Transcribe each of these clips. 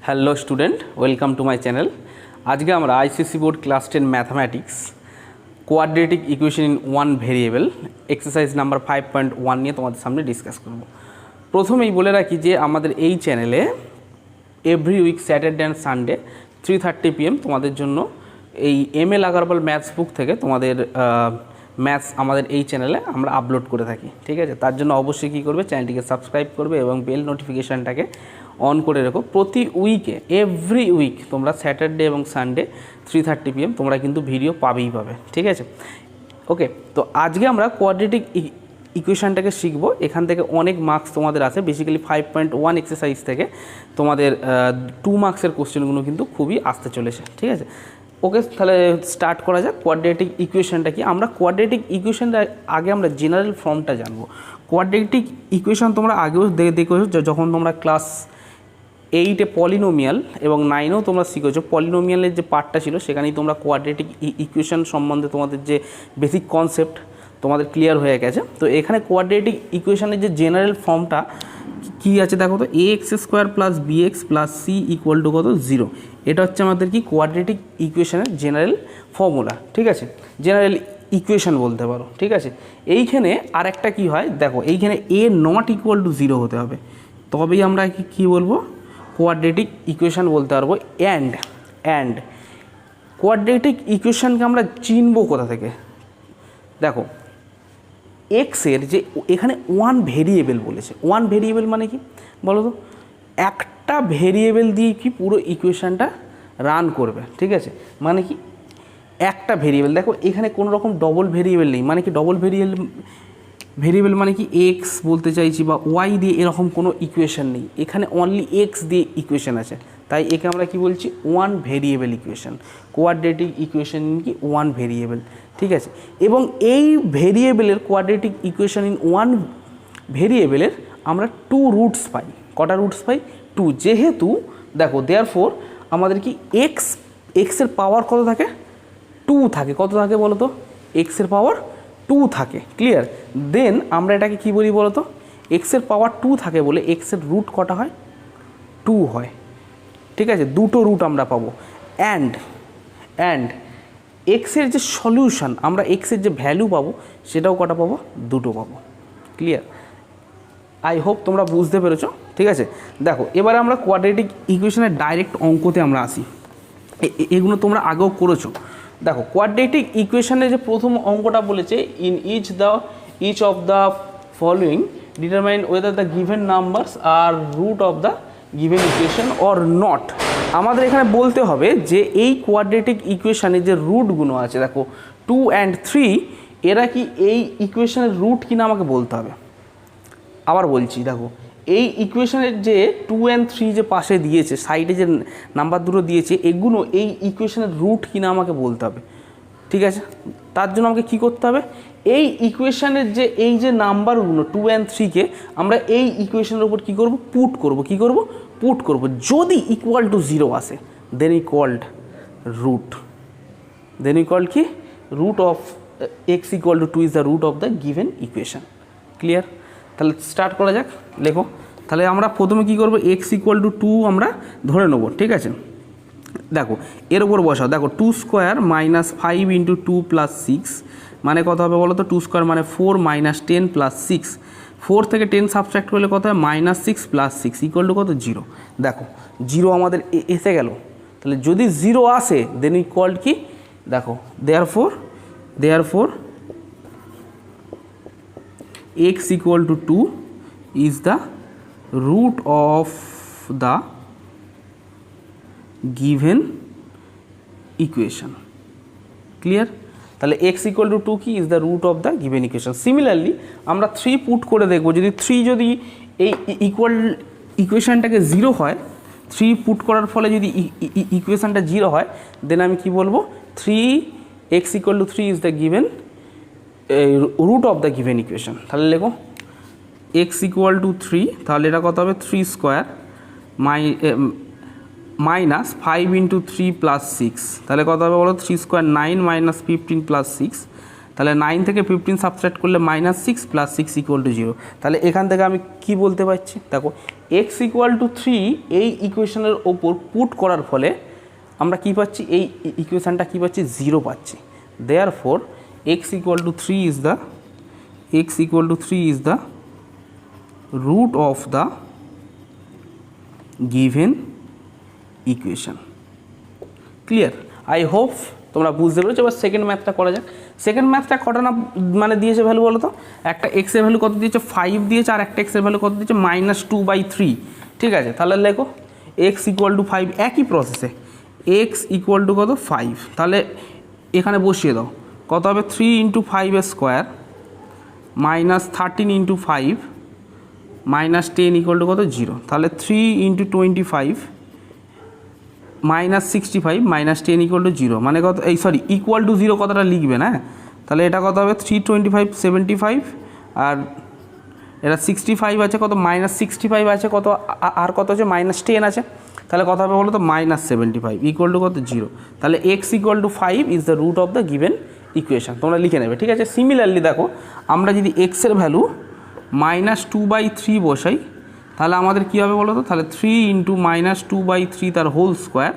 Hello student, welcome to my channel. আজকে আমরা ICSE board class 10 mathematics quadratic equation in one variable exercise number 5.1 নিয়ে তোমাদের সামনে discuss করব। প্রথমেই বলে রাখি যে আমাদের এই চ্যানেলে every week Saturday and Sunday 3:30 PM তোমাদের জন্য এই ML আগারওয়াল ম্যাথস বুক থেকে তোমাদের ম্যাথস আমাদের এই চ্যানেলে আমরা আপলোড করে থাকি। ঠিক আছে, তার জন্য অবশ্যই কী করবে, চ্যানেলটিকে সাবস্ক্রাইব করবে এবং বেল নোটিফিকেশানটাকে অন করে রেখো। প্রতি উইকে এভরি উইক তোমরা স্যাটারডে এবং সানডে 3:30 PM তোমরা কিন্তু ভিডিও পাবেই পাবে। ঠিক আছে, ওকে। তো আজকে আমরা কোয়াড্রেটিক ইকুয়েশানটাকে শিখবো। এখান থেকে অনেক মার্কস তোমাদের আছে, বেসিক্যালি 5.1 এক্সারসাইজ থেকে তোমাদের 2 মার্কসের কোশ্চেনগুলো কিন্তু খুবই আসতে চলেছে। ঠিক আছে, ওকে, তাহলে স্টার্ট করা যাক। কোয়াড্রেটিক ইকুয়েশনটা কি? আমরা কোয়াড্রেটিক ইকুয়েশনটা আগে আমরা জেনারেল ফর্মটা জানবো। কোয়াড্রেটিক ইকুয়েশন তোমরা আগেও দেখেছো যখন তোমরা ক্লাস 8-এ পলিনোমিয়াল এবং 9-এও তোমরা শিখেছো। পলিনোমিয়ালের যে পার্টটা ছিল সেখানেই তোমরা কোয়াড্রেটিক ইকুয়েশন সম্বন্ধে তোমাদের যে বেসিক কনসেপ্ট তোমাদের ক্লিয়ার হয়ে গেছে। তো এখানে কোয়াড্রেটিক ইকুয়েশনের যে জেনারেল ফর্মটা কী আছে দেখো তো, ax² + bx + c = কত 0। এটা হচ্ছে আমাদের কি কোয়াড্রেটিক ইকুয়েশনের জেনারেল ফর্মুলা। ঠিক আছে, জেনারেল ইকুয়েশন বলতে পারো। ঠিক আছে, এইখানে আর একটা কী হয় দেখো, এইখানে a not = 0 হতে হবে, তবেই আমরা কী বলবো, কোয়াড্রেটিক ইকুয়েশন বলতে পারবো। অ্যান্ড কোয়াড্রেটিক ইকুয়েশনকে আমরা চিনবো কোথা থেকে? দেখো, এক্সের যে এখানে ওয়ান ভেরিয়েবল বলেছে, ওয়ান ভেরিয়েবল মানে কি বলো তো? একটা ভেরিয়েবল দিয়ে কি পুরো ইকুয়েশনটা রান করবে। ঠিক আছে, মানে কি একটা ভেরিয়েবল, দেখো এখানে কোনো রকম ডবল ভেরিয়েবল নেই। মানে কি ডবল ভেরিয়েবল মানে কি এক্স বলতে চাইছি, বা ওয়াই দিয়ে এরকম কোনো ইকুয়েশন নেই। এখানে অনলি এক্স দিয়ে ইকুয়েশন আছে, তাই একে আমরা কি বলছি, one variable equation. Quadratic equation কি ওয়ান ভেরিয়েবল। ঠিক আছে, এবং এই ভেরিয়েবলের কোয়াড্রেটিক ইকুয়েশন ইন ওয়ান ভেরিয়েবলের আমরা 2 রুটস পাই। কটা রুটস পাই? 2। যেহেতু দেখো দেয়ারফোর আমাদের কি এক্সের পাওয়ার কত থাকে? 2 থাকে। কত থাকে বলো তো? এক্সের পাওয়ার 2 থাকে। ক্লিয়ার? দেন আমরা এটাকে কি বলি বলো তো? এক্সের পাওয়ার 2 থাকে বলে এক্সের রুট কটা হয়? 2 হয়। ঠিক আছে, দুটো রুট আমরা পাবো। অ্যান্ড এক্সের যে সলিউশন, আমরা এক্সের যে ভ্যালু পাবো সেটাও কটা পাবো? 2টো পাবো। ক্লিয়ার? আই হোপ তোমরা বুঝতে পেরেছো। ঠিক আছে, দেখো এবারে আমরা কোয়াড্রেটিক ইকুয়েশনের ডাইরেক্ট অঙ্কতে আমরা আসি। এগুলো তোমরা আগেও করেছো। দেখো কোয়াড্রেটিক ইকুয়েশনের যে প্রথম অঙ্কটা বলেছে, in each of the following determine whether the given numbers are root of the given equation or not. আমাদের এখানে বলতে হবে যে এই কোয়াড্রেটিক ইকুয়েশনের যে রুটগুলো আছে, দেখো 2 and 3, এরা কি এই ইকুয়েশনের রুট কিনা আমাকে বলতে হবে। আবার বলছি, দেখো এই ইকুয়েশনের যে 2 and 3 যে পাশে দিয়েছে, সাইডে যে নাম্বার দুটো দিয়েছে, এগুলো এই ইকুয়েশনের রুট কিনা আমাকে বলতে হবে। ঠিক আছে, তার জন্য আমাকে কী করতে হবে, এই ইকুয়েশনের যে এই যে নাম্বারগুলো 2 and 3-কে আমরা এই ইকুয়েশনের উপর কী করব, পুট করব। যদি =0 আসে, দেন ইকুয়াল্ড কি root of x = 2 is the root of the given equation. Clear? তাহলে স্টার্ট করা যাক। লেখো, তাহলে আমরা প্রথমে কী করবো, x = 2 আমরা ধরে নেবো। ঠিক আছে, দেখো এর উপর বসাও। দেখো 2² - 5 × 2 + 6 মানে কত হবে বলো তো? 2² মানে 4 - 10 + 6। 4 থেকে 10 সাবট্রাক্ট করলে কত হয়? -6 + 6 = কত? 0। দেখো 0 আমাদের এসে গেল। তাহলে যদি 0 আসে, দেন ইকুয়াল কি, দেখো therefore x = 2 is the root of the given equation. Clear? তাহলে x = 2 কি, is the root of the given equation. Similarly আমরা 3 পুট করে দেখবো। যদি 3 যদি এই ইকুয়েশনটাকে 0 হয়, 3 পুট করার ফলে যদি ইকুয়েশনটা 0 হয়, দেন আমি কি বলবো, x = 3 is the given root of the given equation. তাহলে লেখো x = 3, তাহলে এটা কত হবে? 3² - 5 × 3 + 6, তাহলে কত হবে বলো? 3² 9 - 15 + 6, তাহলে 9 থেকে 15 সাবট্রাক্ট করলে -6 + 6 = 0। তাহলে এখান থেকে আমি কি বলতে পারছি, দেখো এক্স ইকুয়াল টু 3 এই ইকুয়েশনের ওপর পুট করার ফলে আমরা কী পাচ্ছি, এই ইকুয়েশানটা কী পাচ্ছি, 0 পাচ্ছি। Therefore x equal to 3 is the root of the given equation. Clear? I hope তোমরা বুঝতে পেরেছো। এবার সেকেন্ড ম্যাথটা করা যাক। সেকেন্ড ম্যাথটা কটা না মানে দিয়েছে ভ্যালু বলো তো? একটা এক্সের ভ্যালু কত দিয়েছে, 5 দিয়েছে, আর একটা এক্সের ভ্যালু কত দিয়েছে, -2/3। ঠিক আছে, তাহলে লেখো এক্স ইকুয়াল টু 5, একই প্রসেসে এক্স ইকুয়াল টু কত, 5। তাহলে এখানে বসিয়ে দাও, কত হবে, 3 × 5 স্কোয়ার -13 × 5 -10 ইকুয়াল টু কত, 0। তাহলে 3 × 25 -65 -10 ইকুয়াল টু 0, মানে কত, এই সরি ইকুয়াল টু 0 কথাটা লিখবে না। তাহলে এটা কত হবে, 325 75, আর এটা 65 আছে, কত -65 আছে, কত আর কত আছে, -10 আছে। তাহলে কত হবে বলো তো, -75 ইকুয়াল টু কত, 0। তাহলে x equal to 5 is the root of the given equation. তোমরা লিখে নেবে, ঠিক আছে। সিমিলারলি দেখো, আমরা যদি এক্সের ভ্যালু -2/3 বসাই, তাহলে আমাদের কী হবে বলো তো, তাহলে 3 × -2/3 তার হোল স্কোয়ার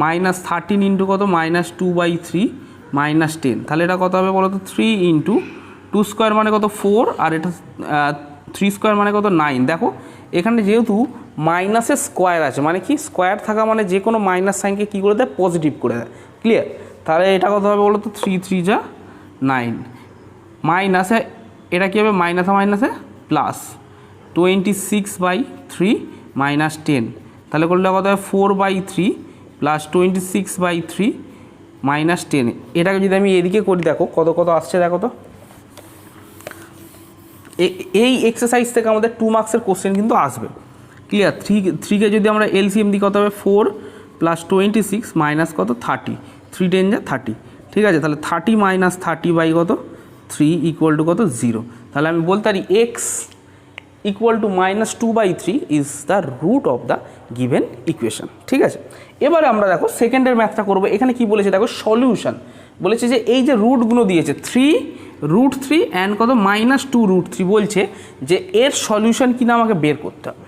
-13 ইন্টু কত, -2/3 -10। তাহলে এটা কত হবে বলো তো, 3 × 2 স্কোয়ার মানে কত, 4, আর এটা 3 স্কোয়ার মানে কত, 9। দেখো এখানে যেহেতু মাইনাসের স্কোয়ার আছে, মানে কি, স্কোয়ার থাকা মানে যে কোনো মাইনাস সাইনকে কী করে দেয়, পজিটিভ করে দেয়। ক্লিয়ার? তাহলে এটা কত হবে বলো তো, 3 3 যা 9, মাইনাসে এটা কী হবে, মাইনাসে মাইনাসে প্লাস 26/3 -10। তাহলে করলে কত হবে, 4/3 প্লাস 26/3 -10। এটাকে যদি আমি এদিকে করি, দেখো কত কত আসছে, দেখো তো। এই এক্সারসাইজ থেকে আমাদের 2 মার্কসের কোশ্চেন কিন্তু আসবে। ক্লিয়ার? 3কে যদি আমরা এলসিএম দিই, কত হবে, 4 প্লাস 26 মাইনাস কত, 30, 3 10 যা 30। ঠিক আছে, তাহলে 30 - 30 কত, 3 ইকুয়াল টু কত, 0। তাহলে আমি বলতে পারি x equal to -2/3 is the root of the given equation. ঠিক আছে, এবারে আমরা দেখো সেকেন্ডের ম্যাথটা করবো। এখানে কি বলেছে দেখো, সলিউশন বলেছে যে এই যে রুটগুলো দিয়েছে, 3 √3 অ্যান্ড কত, -2 √3, বলছে যে এর সলিউশন কিনা আমাকে বের করতে হবে।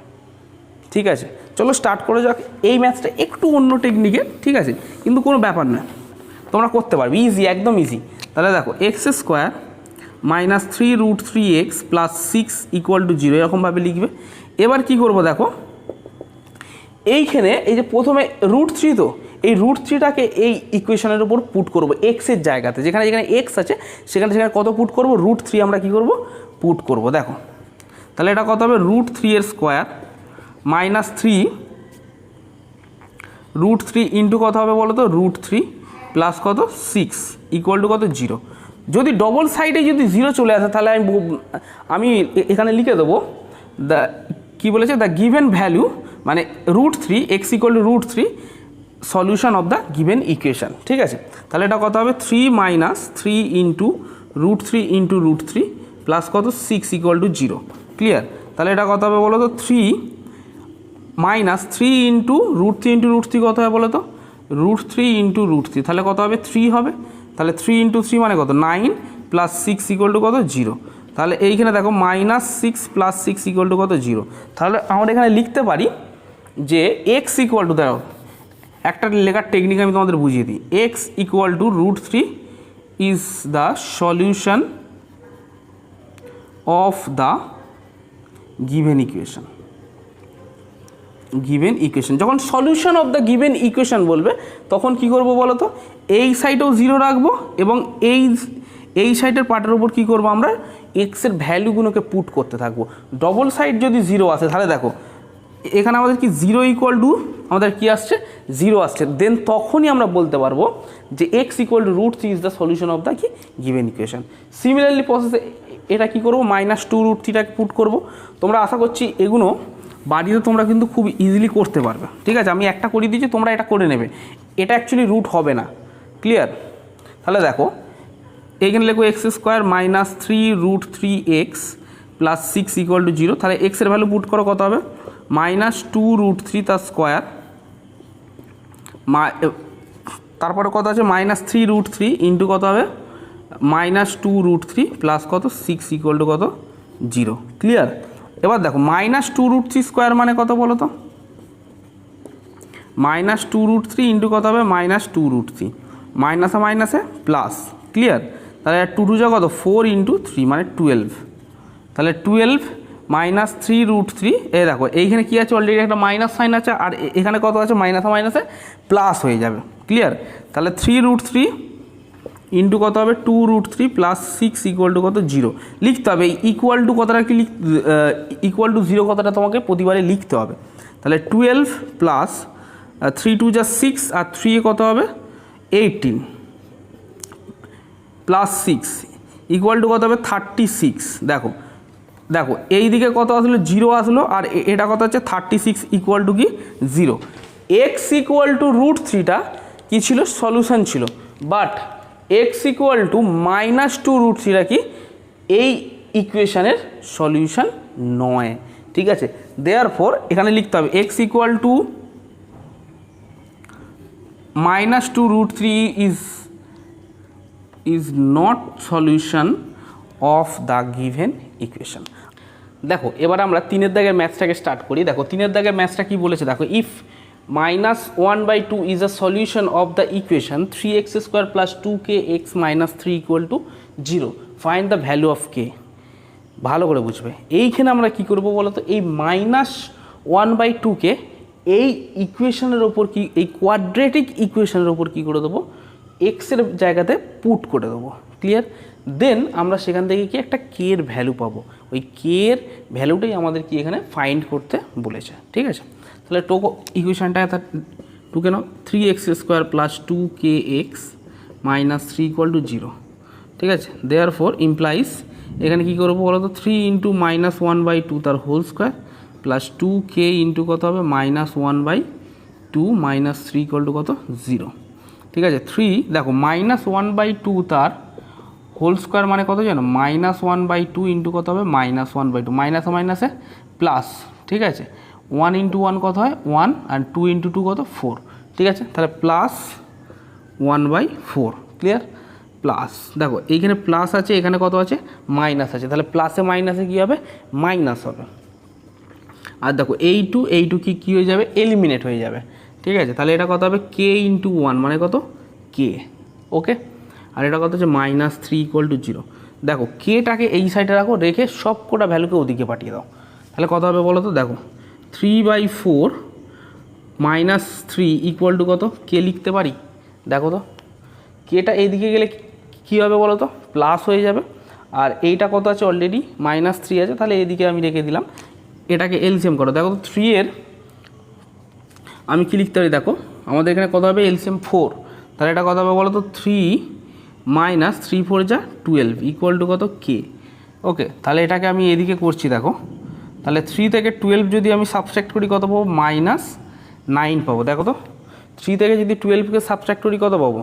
ঠিক আছে, চলো স্টার্ট করে যাক। এই ম্যাথটা একটু অন্য টেকনিকের, ঠিক আছে, কিন্তু কোনো ব্যাপার না, তোমরা করতে পারবে, ইজি, একদম ইজি। তাহলে দেখো x² -3 √3x plus 6 equal to 0, এরকমভাবে লিখবে। এবার কি করব দেখো, এইখানে এই যে প্রথমে √3, তো এই √3টাকে এই ইকুয়েশনের উপর পুট করব এক্সের জায়গাতে, যেখানে যেখানে এক্স আছে সেখানে সেখানে কত পুট করব, √3 আমরা কি করব, পুট করব। দেখো তাহলে এটা কত হবে, √3 এর স্কোয়ার -3 √3 ইন্টু কত হবে বলো তো, √3 প্লাস কত, 6 ইকুয়াল টু কত, 0। যদি ডবল সাইডে যদি 0 চলে আসে, তাহলে আমি এখানে লিখে দেবো দ্য, কী বলেছে, দ্য গিভেন ভ্যালু মানে √3, x equal to √3 solution of the given equation. ঠিক আছে, তাহলে এটা কত হবে, 3 - 3 ইন্টু √3 ইন্টু √3 প্লাস কত, 6 ইকুয়াল টু 0। ক্লিয়ার? তাহলে এটা কত হবে বলো তো, 3 - 3 ইন্টু √3 ইন্টু √3 কত হবে বলো তো, √3 ইন্টু √3, তাহলে কত হবে, 3 হবে। তাহলে 3 × 3 মানে কত, 9 প্লাস 6 ইকুয়াল টু কত, 0। তাহলে এইখানে দেখো -6 প্লাস 6 ইকুয়াল টু কত, 0। তাহলে আমরা এখানে লিখতে পারি যে এক্স ইকুয়াল টু, দেখো একটা লেখার টেকনিক আমি তোমাদের বুঝিয়ে দিই, X equal to √3 is the solution of the given equation. Given equation, যখন solution of the given equation বলবে, তখন কি করব বলো তো, এই সাইডেও 0 রাখবো এবং এই সাইডের পার্টের উপর কী করবো, আমরা এক্সের ভ্যালুগুলোকে পুট করতে থাকবো। ডবল সাইড যদি 0 আসে, তাহলে দেখো এখানে আমাদের কি 0 ইকুয়াল টু আমাদের কি আসছে, 0 আসছে, দেন তখনই আমরা বলতে পারবো যে x equal to √3 is the solution of the কি গিভেন ইকুয়েশন। সিমিলারলি প্রসেসে এটা কী করবো, -2 √3টাকে পুট করবো। তোমরা আশা করছি এগুলো বাড়িতে তোমরা কিন্তু খুব ইজিলি করতে পারবে। ঠিক আছে, আমি একটা করে দিয়েছি, তোমরা এটা করে নেবে, এটা অ্যাকচুয়ালি রুট হবে না। ক্লিয়ার? তাহলে দেখো এইখানে লেখো x² -3 √3x plus 6 equal to 0। তাহলে এক্সের ভ্যালু পুট করো, কত হবে, -2 √3 তার স্কোয়ার, তারপরে কত আছে, -3 √3 ইন্টু কত হবে, -2 √3 প্লাস কত, 6 ইকুয়াল টু কত, 0। ক্লিয়ার? এবার দেখো -2√3² মানে কত বলো তো, -2√3 ইন্টু কত হবে -2√3, মাইনাসে মাইনাসে প্লাস, ক্লিয়ার। তাহলে 2 2 যা কত 4 ইন্টু 3 মানে 12, তাহলে 12 -3√3। এই দেখো এইখানে কী আছে, অলরেডি একটা মাইনাস সাইন আছে, আর এখানে কত আছে মাইনাসে মাইনাসে প্লাস হয়ে যাবে, ক্লিয়ার। তাহলে 3√3 ইন্টু কত হবে 2√3 প্লাস 6 ইকুয়াল টু কত 0 লিখতে হবে। এই ইকুয়াল টু কথাটা কি ইকুয়াল টু 0 কথাটা তোমাকে প্রতিবারে লিখতে হবে। তাহলে 12 প্লাস 3 2 যা 6 আর 3 এ কত হবে 18 প্লাস 6 ইকুয়াল টু কত হবে 36। দেখো দেখো এই দিকে কত আসলো 0 আসলো, আর এটা কত হচ্ছে 36 ইকুয়াল টু কি 0। এক্স ইকুয়াল টু √3টা কী ছিল, সলিউশন ছিল, বাট এক্স ইকুয়াল টু -2√3টা কি এই ইকুয়েশানের সলিউশন নয়, ঠিক আছে। দেয়ারফর এখানে লিখতে হবে x equal two -2√3 is not solution of the given equation। দেখো এবার আমরা 3-এর দাগের ম্যাথসটাকে স্টার্ট করি। দেখো 3-এর দাগের ম্যাথসটা কি বলেছে, দেখো if -1/2 is a solution of the equation 3x² plus 2kx minus 3 equal to 0, find the value of k। ভালো করে বুঝবে, এইখানে আমরা কি করব বলো তো, এই -1/2কে এই ইকুয়েশনের ওপর কি, এই কোয়াড্রেটিক ইকুয়েশনের ওপর কি করে দেবো, এক্সের জায়গাতে পুট করে দেবো, ক্লিয়ার। দেন আমরা সেখান থেকে কি একটা কে এর ভ্যালু পাবো, ওই কে এর ভ্যালুটাই আমাদের কি এখানে ফাইন্ড করতে বলেছে, ঠিক আছে। তাহলে টো ইকুয়েশনটা টু কেন 3x² plus 2kx minus 3 equal to 0, ঠিক আছে। দেয়ার ফোর ইমপ্লাইজ এখানে কী করবো বলো তো, 3 ইন্টু -1/2 তার whole square plus 2k into কত হবে -1/2 মাইনাস 3 ইকুয়াল টু কত 0, ঠিক আছে। 3 দেখো -1/2 তার হোল স্কোয়ার মানে কত জানো, -1/2 ইন্টু কত হবে -1/2, মাইনাসে মাইনাসে প্লাস, ঠিক আছে। 1 ইন্টু 1 কত হয় 1, আর 2 ইন্টু 2 কত 4, ঠিক আছে। তাহলে প্লাস 1/4, ক্লিয়ার। প্লাস দেখো এইখানে প্লাস আছে, এখানে কত আছে মাইনাস আছে, তাহলে প্লাসে মাইনাসে কী হবে মাইনাস হবে। আর দেখো এই টু কী হয়ে যাবে, এলিমিনেট হয়ে যাবে, ঠিক আছে। তাহলে এটা কত হবে কে ইন্টু 1 মানে কত কে, ওকে। আর এটা কত হচ্ছে -3 ইকুয়াল টু 0। দেখো কেটাকে এই সাইডে রাখো, রেখে সব কটা ভ্যালুকে ওদিকে পাঠিয়ে দাও, তাহলে কত হবে বলো তো। দেখো 3/4 -3 ইকুয়াল টু কত কে লিখতে পারি, দেখো তো কেটা এইদিকে গেলে কী হবে বলো তো, প্লাস হয়ে যাবে। আর এইটা কত আছে অলরেডি -3 আছে, তাহলে এইদিকে আমি রেখে দিলাম। এটাকে এলসিএম করো, দেখো তো 3 এর আমি কি লিখতে পারি, দেখো আমাদের এখানে কত হবে এলসিএম 4, তাহলে এটা কত হবে বলো তো 3 - 3 4 যা 12 ইকুয়াল টু কত কে, ওকে। তাহলে এটাকে আমি এদিকে করছি, দেখো তাহলে 3 থেকে 12 যদি আমি সাবস্ট্রাক্ট করি কত পাবো -9 পাবো। দেখো তো 3 থেকে যদি 12কে সাবস্ট্রাক্ট করি কত পাবো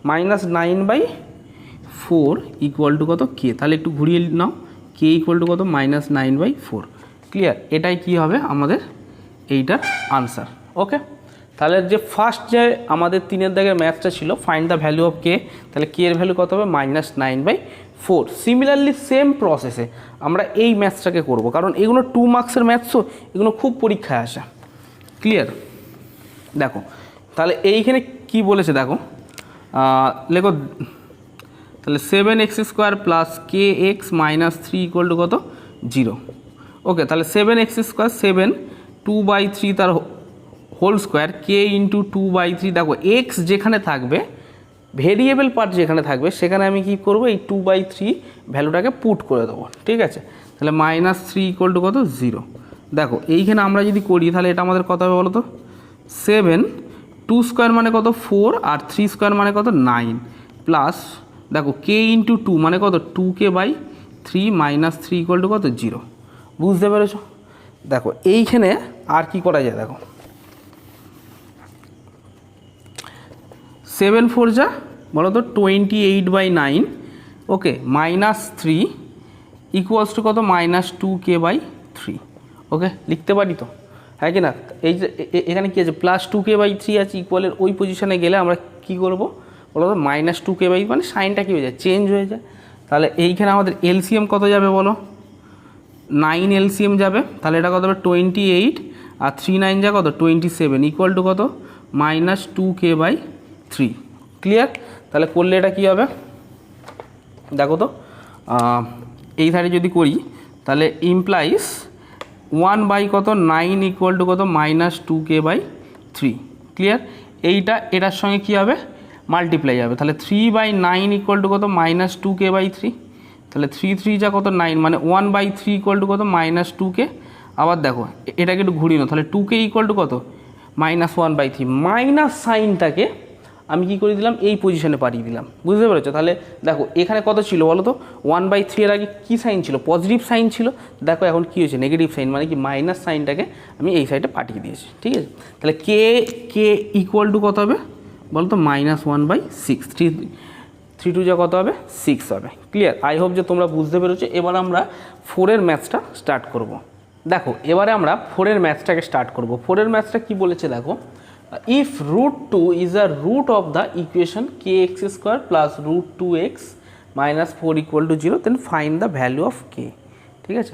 -9/4 ইকুয়াল টু কত কে। তাহলে একটু ঘুরিয়ে নাও, কে ইকুয়াল টু কত -9/4, ক্লিয়ার। এটাই কি হবে আমাদের এইটার আনসার, ওকে। তাহলে যে ফার্স্ট যে আমাদের 3-এর দাগের ম্যাথসটা ছিল ফাইন্ড দ্য ভ্যালু অফ কে, তাহলে কে এর ভ্যালু কত হবে -9/4। সিমিলারলি সেম প্রসেসে আমরা এই ম্যাথসটাকে করব, কারণ এগুলো 2 মার্কসের ম্যাথসও, এগুলো খুব পরীক্ষায় আসে, ক্লিয়ার। দেখো তাহলে এইখানে কি বলেছে দেখো, লেখো তাহলে 7x² plus kx minus 3 equal to কত 0, ওকে। তাহলে 7x², 7 2/3 তার হোল স্কোয়ার, কে ইন্টু 2/3। দেখো এক্স যেখানে থাকবে, ভেরিয়েবল পার্ট যেখানে থাকবে, সেখানে আমি কি করব এই 2/3 ভ্যালুটাকে পুট করে দেবো, ঠিক আছে। তাহলে -3 ইকুয়াল টু কত 0। দেখো এইখানে আমরা যদি করি তাহলে এটা আমাদের কত হবে বলো তো, 7 2² মানে কত 4, আর 3² মানে কত 9, প্লাস দেখো কে ইন্টু 2 মানে কত 2k/3 -3 ইকুয়াল টু কত 0, বুঝতে পেরেছ। দেখো এইখানে আর কি করা যায়, দেখো 7 4 যা বলো তো 28/9, ওকে, -3 ইকুয়ালস টু কত -2k/3, ওকে। লিখতে পারি তো, হ্যাঁ কি না। এই যে এখানে কী আছে +2k/3 আছে, ইকুয়ালের ওই পজিশনে গেলে আমরা কি করব বলো তো -2k মানে সাইনটা কী হয়ে যায় চেঞ্জ হয়ে যায়। তাহলে এইখানে আমাদের এলসিএম কত যাবে বলো, 9 এলসিএম যাবে, তাহলে এটা কত হবে 28 আর 3 9 যা কত 27 ইকুয়াল টু কত -2k/3। ক্লিয়ার? তাহলে করলে এটা কী হবে দেখো তো, এই ধারে যদি করি তাহলে ইমপ্লাইজ 1 বাই কত 9 ইকুয়াল টু কত -2k/3। ক্লিয়ার? এইটা এটার সঙ্গে কী হবে মাল্টিপ্লাই যাবে, তাহলে 3/9 ইকুয়াল টু কত -2k/3। তাহলে 3 3 যা কত 9, মানে 1/3 ইকুয়াল টু কত -2k। আবার দেখো এটাকে একটু ঘুরিয়ে নাও, তাহলে 2k ইকুয়াল টু কত -1/3। মাইনাস সাইনটাকে আমি কী করে দিলাম এই পজিশনে পাঠিয়ে দিলাম, বুঝতে পেরেছো? তাহলে দেখো এখানে কত ছিল বলো তো 1/3 এর আগে কী সাইন ছিল, পজিটিভ সাইন ছিল, দেখো এখন কী হয়েছে নেগেটিভ সাইন, মানে কি মাইনাস সাইনটাকে আমি এই সাইডে পাঠিয়ে দিয়েছি। ঠিক আছে? তাহলে কে ইকুয়াল টু কত হবে বলো তো -1/6। 3 2 যা কত হবে 6 হবে। ক্লিয়ার? আই হোপ যে তোমরা বুঝতে পেরেছো। এবার আমরা 4-এর ম্যাথসটা স্টার্ট করব। দেখো এবারে আমরা 4-এর ম্যাথসটাকে স্টার্ট করব। 4-এর ম্যাথসটা কী বলেছে দেখো, if √2 is a root of the equation kx square plus √2x minus 4 equal to 0 then find the value of k। ঠিক আছে?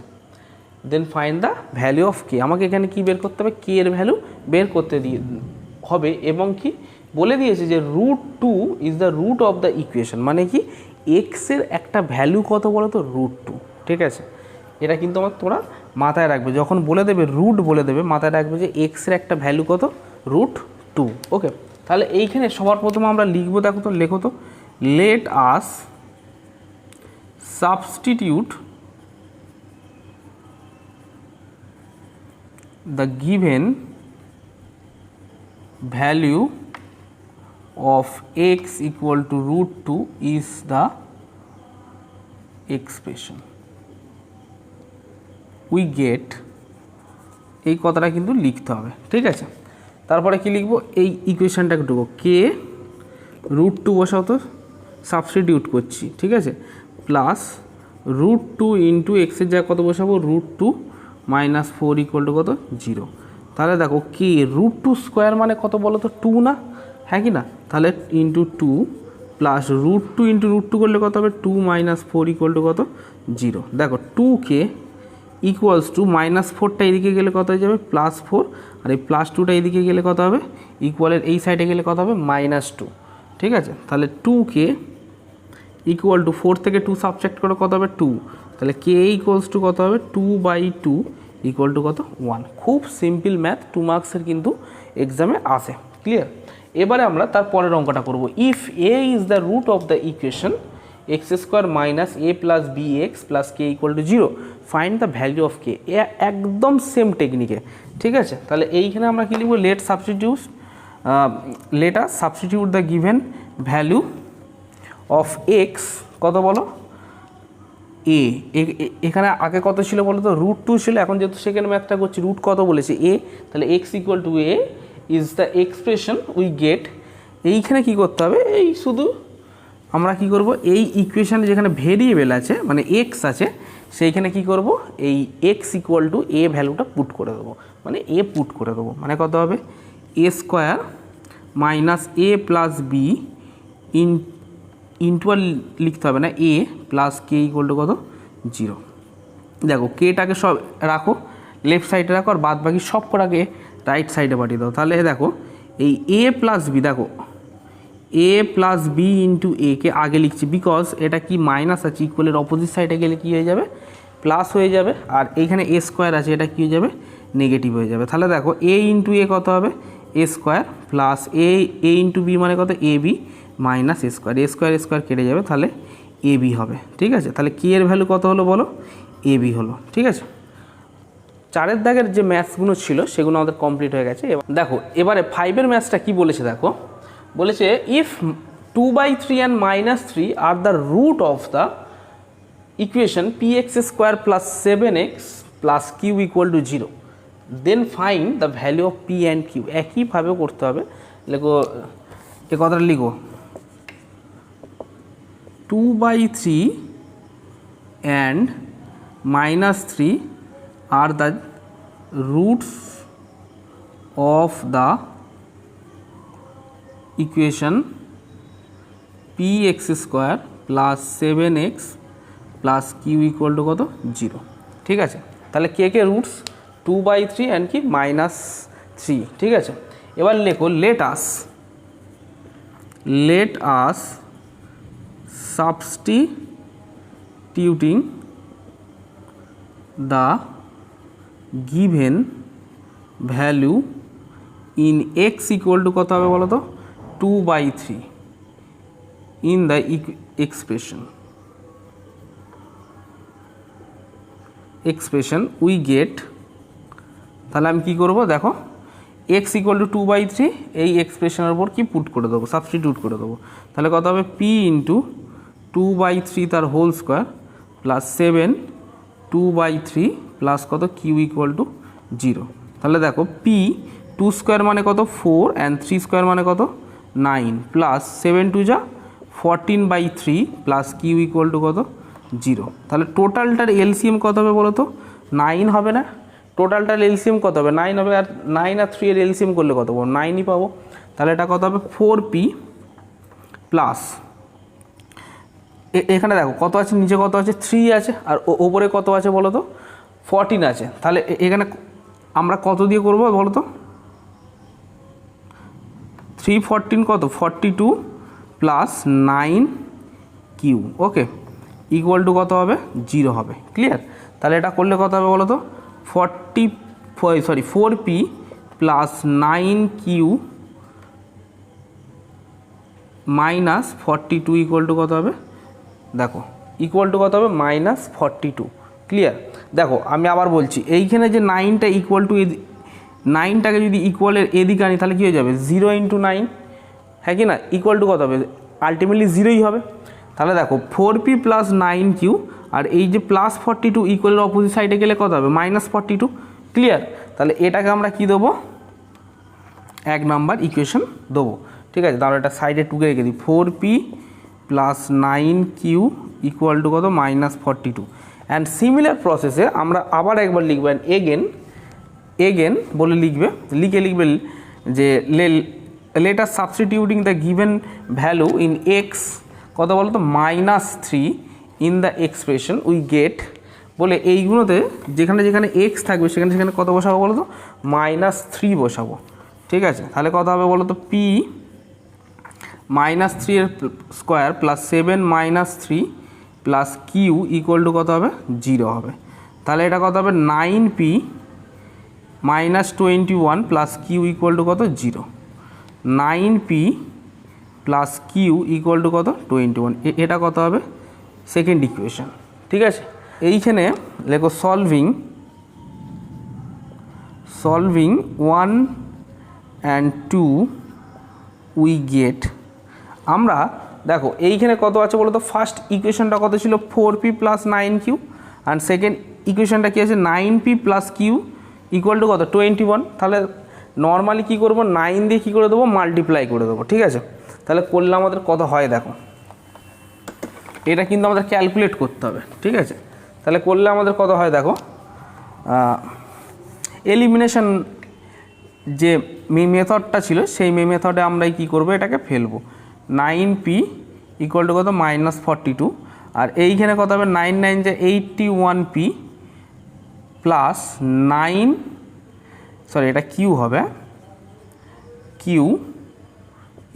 then find the value of k। আমাকে এখানে কি বের করতে হবে, k এর ভ্যালু বের করতে হবে, এবং কি বলে দিয়েছে যে √2 is the root of the equation, মানে কি x এর একটা ভ্যালু কত বলো তো √2। ঠিক আছে? এটা কিন্তু আমার তোমরা মাথায় রাখবে, যখন বলে দেবে রুট বলে দেবে মাথায় রাখবে যে x এর একটা ভ্যালু কত √2। ওকে, তাহলে এইখানে সবার প্রথমে আমরা লিখবো, দেখো তো লেখো তো, late us substitute the given value of x equal to √2 is the expression we get। এই কথাটা কিন্তু লিখতে হবে। ঠিক আছে? তারপরে কি লিখবো, এই ইকুয়েশনটাকে ঢুকো, কে √2 বসাও তো, সাবস্টিটিউট করছি। ঠিক আছে? প্লাস √2 ইন্টু এক্সের জায়গায় কত বসাবো √2 মাইনাস 4 ইকুয়াল টু কত 0। তাহলে দেখো কে √2 স্কোয়ার মানে কত বলো তো 2 না, হ্যাঁ কি না? তাহলে ইন্টু 2 প্লাস √2 ইন্টু √2 করলে কত হবে 2 মাইনাস 4 ইকুয়াল টু কত 0। দেখো 2k ইকুয়ালস টু -4টা এদিকে গেলে কত হয়ে যাবে +4, আর এই +2টা এদিকে গেলে কত হবে ইকুয়ালের এই সাইডে গেলে কত হবে -2। ঠিক আছে? তাহলে 2k ইকুয়াল টু 4 থেকে 2 সাবট্রাক্ট করে কত হবে 2, তাহলে k ইকুয়ালস টু কত হবে 2/2 ইকুয়াল টু কত 1। খুব সিম্পল ম্যাথ, 2 মার্কসের কিন্তু এক্সামে আসে। ক্লিয়ার? এবারে আমরা তার পরের অঙ্কটা করব। If a is the root of the equation x square minus a plus bx plus k equal to 0 find the value of k। একদম সেম টেকনিকে। ঠিক আছে? তাহলে এইখানে আমরা কী লিখব, let us substitute the given value of x কত বলো a। এখানে আগে কত ছিল বলো তো √2 ছিল, এখন যেহেতু সেকেন্ড ম্যাথটা করছি রুট কত বলেছে a, তাহলে x equal to a is the expression we get. এইখানে কি করতে হবে, এই শুধু আমরা কি করব, এই ইকুয়েশানে যেখানে ভেরিয়েবল আছে মানে x আছে সেইখানে কি করব, এই x ইকুয়াল টু a ভ্যালুটা পুট করে দেবো, মানে a পুট করে দেবো, মানে কত হবে a square minus a plus B into আর লিখতে হবে না a plus K equal to কত 0। দেখো কেটাকে সব রাখো লেফট সাইডে রাখো, আর বাদ বাকি সব কটাকে রাইট সাইডে পাঠিয়ে দাও। তাহলে দেখো এই a প্লাস বি, দেখো a প্লাস বি ইন্টু এ কে আগে লিখছি বিকজ এটা কি মাইনাস আছে, ইকুয়ালের অপোজিট সাইডে গেলে কী হয়ে যাবে প্লাস হয়ে যাবে, আর এইখানে এ স্কোয়ার আছে এটা কী হয়ে যাবে নেগেটিভ হয়ে যাবে। তাহলে দেখো a ইন্টু এ কত হবে এ স্কোয়ার প্লাস এ ইন্টু বি মানে কত A B minus A square কেটে যাবে, তাহলে এ বি হবে। ঠিক আছে? তাহলে কে এর ভ্যালু কত হলো বলো এ বি হলো। ঠিক আছে? 4-এর দাগের যে ম্যাথসগুলো ছিল সেগুলো আমাদের কমপ্লিট হয়ে গেছে। দেখো এবারে 5-এর ম্যাথসটা কী বলেছে, দেখো বলেছে if 2/3 and -3 are the root of the equation px square plus 7x plus Q equal to 0 then find the value of p and Q. একইভাবে করতে হবে, লেখো এ কথাটা লিখো 2/3 and -3 are the roots of the equation px square plus 7x plus q equal to কত 0। ঠিক আছে। তাহলে কে কে রুটস 2/3 অ্যান্ড কি -3, ঠিক আছে। এবার লেখো let us substituting the given value in x equal to কত হবে বলো তো 2/3 in the expression we get. তাহলে আমি কী করবো দেখো x ইকুয়াল টু 2/3 এই এক্সপ্রেশনের উপর কি পুট করে দেবো, সাবস্টিটিউট করে দেবো। তাহলে কত হবে p ইন্টু 2/3 তার হোল স্কোয়ার প্লাস 7 2/3 প্লাস কত q ইকুয়াল টু 0। তাহলে দেখো p 2 স্কোয়ার মানে কত 4 অ্যান্ড 3 স্কোয়ার মানে কত 9 প্লাস 7 2 যা 14/3 প্লাস q ইকুয়াল টু কত 0। তাহলে টোটালটার এলসিএম কত হবে বলো তো 9 হবে না? টোটালটার এলসিএম কত হবে 9 হবে, আর 9 আর 3 এর এলসিএম করলে কত পাবো 9ই পাবো। তাহলে এটা কত হবে 4p প্লাস এখানে দেখো কত আছে, নিচে কত আছে 3 আছে, আর ওপরে কত আছে বলো তো 14 আছে। তাহলে এখানে আমরা কত দিয়ে করবো বলো তো 3 14 কত 42 plus 9q, okay, equal to কত হবে 0 হবে। ক্লিয়ার? তাহলে এটা করলে কত হবে বলো তো 4p plus 9q minus 42 equal to কত হবে দেখো ইকুয়াল টু কত হবে -42। ক্লিয়ার? দেখো আমি আবার বলছি এইখানে যে 9টা ইকুয়াল টু 9টাকে যদি ইকুয়ালের এদিকে আনি তাহলে কী হয়ে যাবে 0 × 9, হ্যাঁ কি না, ইকুয়াল টু কত হবে আলটিমেটলি 0ই হবে। তাহলে দেখো 4p প্লাস 9q আর এই যে প্লাস 42 ইকুয়ালের অপোজিট সাইডে গেলে কত হবে -42। ক্লিয়ার? তাহলে এটাকে আমরা কি দেবো 1 নাম্বার ইকুয়েশন দেবো, ঠিক আছে। তাহলে এটা সাইডে টুকে রেখে দিই 4p plus 9q equal to কত -42। অ্যান্ড সিমিলার প্রসেসে আমরা আবার একবার লিখবো এগেন বলে লিখবে যে let us substituting the given value in x কত বলো তো -3 in the expression we get, বলে এইগুলোতে যেখানে যেখানে x থাকবে সেখানে সেখানে কত বসাবো বলো তো -3 বসাবো, ঠিক আছে। তাহলে কত হবে বলো তো p -3 এর square plus 7 -3 plus q equal to কত হবে 0 হবে। তাহলে এটা কত হবে 9p -21 plus q equal to কত 0, 9p plus q equal to কত 21, এটা কত হবে সেকেন্ড ইকুয়েশন, ঠিক আছে। এইখানে লেখো সলভিং 1 and 2 উই গেট। আমরা দেখো এইখানে কত আছে বলো তো ফার্স্ট ইকুয়েশনটা কত ছিল 4p plus 9q, and second ইকুয়েশনটা কী আছে 9p plus q equal to কত 21। তাহলে নর্মালি কী করবো 9 দিয়ে কী করে দেবো মাল্টিপ্লাই করে দেবো, ঠিক আছে। তাহলে করলে আমাদের কত হয় দেখো, এটা কিন্তু আমাদের ক্যালকুলেট করতে হবে, ঠিক আছে। তাহলে করলে আমাদের কত হয় দেখো, এলিমিনেশন যে মেথডটা ছিল সেই মেথডে আমরাই কী করবো এটাকে ফেলবো 9p ইকুয়াল টু কত -42, আর এইখানে কত হবে 9 9 যে 81p প্লাস 9 সরি এটা q হবে q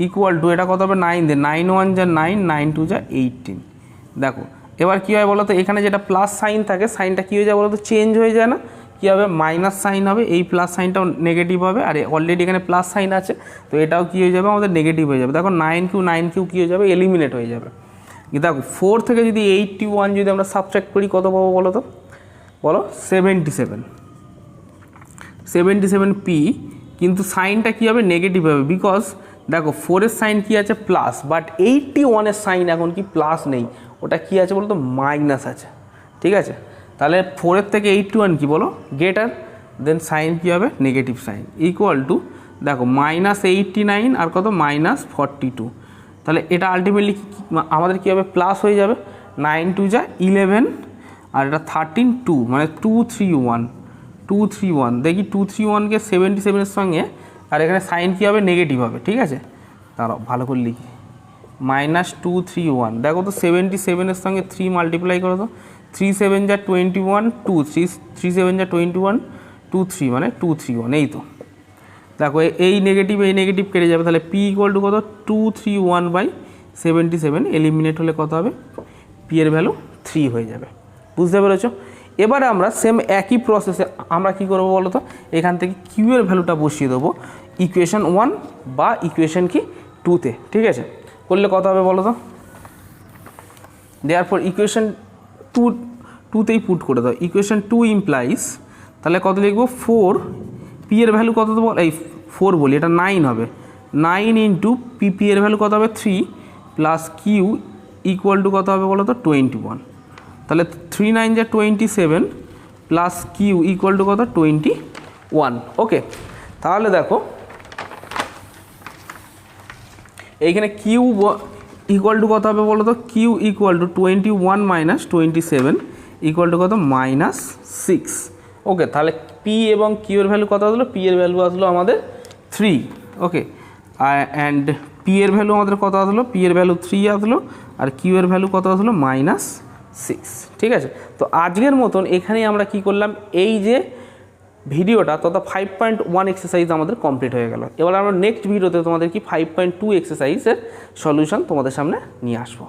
ইকুয়াল টু এটা কত হবে 9 দিয়ে 9 1 যা 9 9 2 যা 18। দেখো এবার কী হয় বলো তো এখানে যেটা প্লাস সাইন থাকে সাইনটা কী হয়ে যায় বলো তো চেঞ্জ হয়ে যায় না, কী হবে মাইনাস সাইন হবে, এই প্লাস সাইনটাও নেগেটিভ হবে, আর অলরেডি এখানে প্লাস সাইন আছে তো এটাও কী হয়ে যাবে আমাদের নেগেটিভ হয়ে যাবে। দেখো 9q কী হয়ে যাবে এলিমিনেট হয়ে যাবে। দেখো 4 থেকে যদি 81 যদি আমরা সাবট্রাক্ট করি কত পাবো বলো তো বলো 77p, কিন্তু সাইনটা কী হবে নেগেটিভ হবে, বিকজ দেখো 4-এর সাইন কী আছে প্লাস, বাট 81-এর সাইন এখন কি প্লাস নেই, ওটা কী আছে বলো তো মাইনাস আছে, ঠিক আছে। তাহলে 4-এর থেকে 81 কী বলো গ্রেটার, দেন সাইন কী হবে নেগেটিভ সাইন ইকুয়াল টু দেখো -89 আর কত -42। তাহলে এটা আলটিমেটলি আমাদের কী হবে প্লাস হয়ে যাবে, 9 2 যা 11 আর এটা 13 2 মানে 231 দেখি 231কে 77-এর সঙ্গে, আর এখানে সাইন কী হবে নেগেটিভ হবে, ঠিক আছে। তারা ভালো করে লিখি -231, দেখো তো 77-এর সঙ্গে 3 মাল্টিপ্লাই করো তো 3 7 যা 21 2 3 7 যা 21 2 3 মানে 2 3 1 এই তো দেখো এই নেগেটিভ কেটে যাবে তাহলে পি ইকুয়াল টু কত 231/77 এলিমিনেট হলে কত হবে পি এর ভ্যালু 3 হয়ে যাবে বুঝতে পেরেছো এবারে আমরা সেম একই প্রসেসে আমরা কি করব বলো তো এখান থেকে কিউ এর ভ্যালুটা বসিয়ে দেবো ইকুয়েশন 1 বা ইকুয়েশন কি 2 তে ঠিক আছে করলে কত হবে বলো তো দেয়ারপর ইকুয়েশন 2 তেই পুট করে দাও ইকুয়েশন 2 ইমপ্লাইজ তাহলে কত লিখবো 4 পি এর ভ্যালু কত দেবো এই 4 বলি এটা 9 হবে 9 ইন্টু পি এর ভ্যালু কত হবে 3 প্লাস কিউ ইকুয়াল টু কত হবে বলো তো 21 তাহলে 3 9 যা 27 প্লাস কিউ ইকুয়াল টু কত 21 ওকে তাহলে দেখো এইখানে কিউ ইকুয়াল টু কত হবে বলো তো Q equal to 21 minus 27 equal to কত -6 ওকে তাহলে পি এবং কিউ এর ভ্যালু কত আসলো পি এর ভ্যালু আসলো আমাদের 3 ওকে অ্যান্ড পি এর ভ্যালু আমাদের কত আসলো পি এর ভ্যালু 3 আসলো আর কিউ এর ভ্যালু কত আসলো -6 ঠিক আছে তো আজকের মতন এখানেই আমরা কি করলাম এই যে ভিডিওটা তথা 5.1 এক্সারসাইজ আমাদের কমপ্লিট হয়ে গেল এবার আমরা নেক্সট ভিডিওতে তোমাদের কি 5.2 এক্সারসাইজের সলিউশন তোমাদের সামনে নিয়ে আসবো